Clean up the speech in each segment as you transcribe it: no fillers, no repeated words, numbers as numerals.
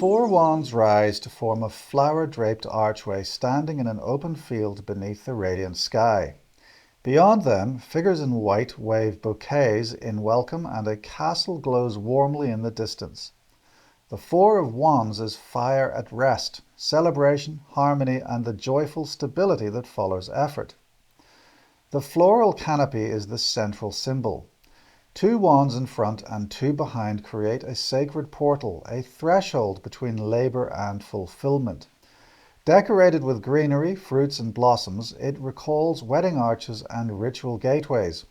4 wands rise to form a flower-draped archway standing in an open field beneath the radiant sky. Beyond them, figures in white wave bouquets in welcome, and a castle glows warmly in the distance. The 4 of Wands is fire at rest, celebration, harmony, and the joyful stability that follows effort. The floral canopy is the central symbol. 2 wands in front and 2 behind create a sacred portal, a threshold between labor and fulfillment. Decorated with greenery, fruits, and blossoms, it recalls wedding arches and ritual gateways,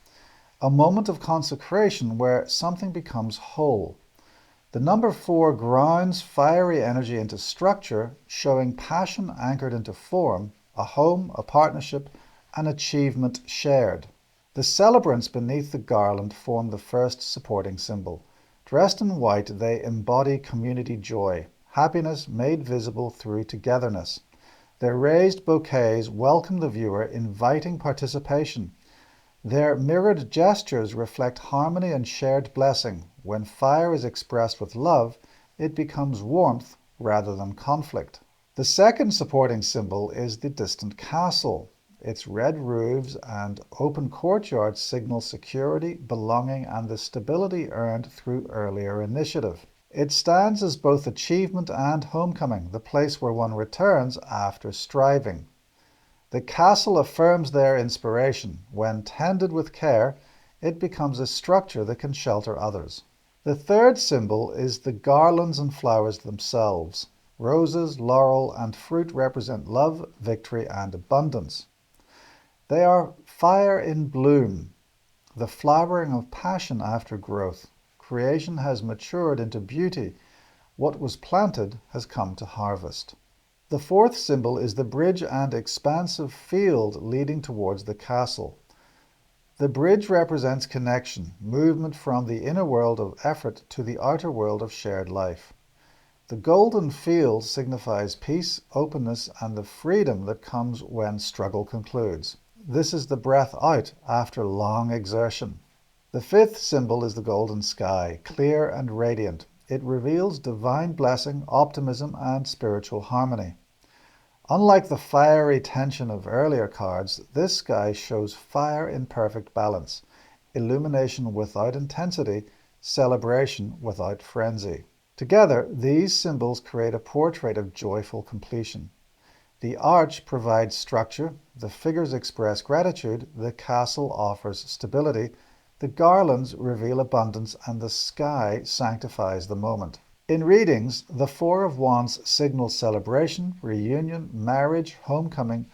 a moment of consecration where something becomes whole. The number 4 grounds fiery energy into structure, showing passion anchored into form, a home, a partnership, an achievement shared. The celebrants beneath the garland form the first supporting symbol. Dressed in white, they embody community joy, happiness made visible through togetherness. Their raised bouquets welcome the viewer, inviting participation. Their mirrored gestures reflect harmony and shared blessing. When fire is expressed with love, it becomes warmth rather than conflict. The second supporting symbol is the distant castle. Its red roofs and open courtyards signal security, belonging, and the stability earned through earlier initiative. It stands as both achievement and homecoming, the place where one returns after striving. The castle affirms their inspiration. When tended with care, it becomes a structure that can shelter others. The third symbol is the garlands and flowers themselves. Roses, laurel, and fruit represent love, victory, and abundance. They are fire in bloom, the flowering of passion after growth. Creation has matured into beauty. What was planted has come to harvest. The fourth symbol is the bridge and expansive field leading towards the castle. The bridge represents connection, movement from the inner world of effort to the outer world of shared life. The golden field signifies peace, openness, and the freedom that comes when struggle concludes. This is the breath out after long exertion. The fifth symbol is the golden sky, clear and radiant. It reveals divine blessing, optimism, and spiritual harmony. Unlike the fiery tension of earlier cards, this sky shows fire in perfect balance, illumination without intensity, celebration without frenzy. Together, these symbols create a portrait of joyful completion. The arch provides structure, the figures express gratitude, the castle offers stability, the garlands reveal abundance, and the sky sanctifies the moment. In readings, the 4 of Wands signals celebration, reunion, marriage, homecoming,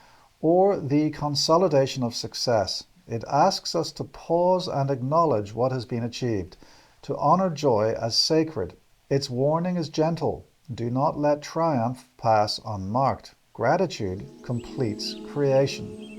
or the consolidation of success. It asks us to pause and acknowledge what has been achieved, to honor joy as sacred. Its warning is gentle. Do not let triumph pass unmarked. Gratitude completes creation.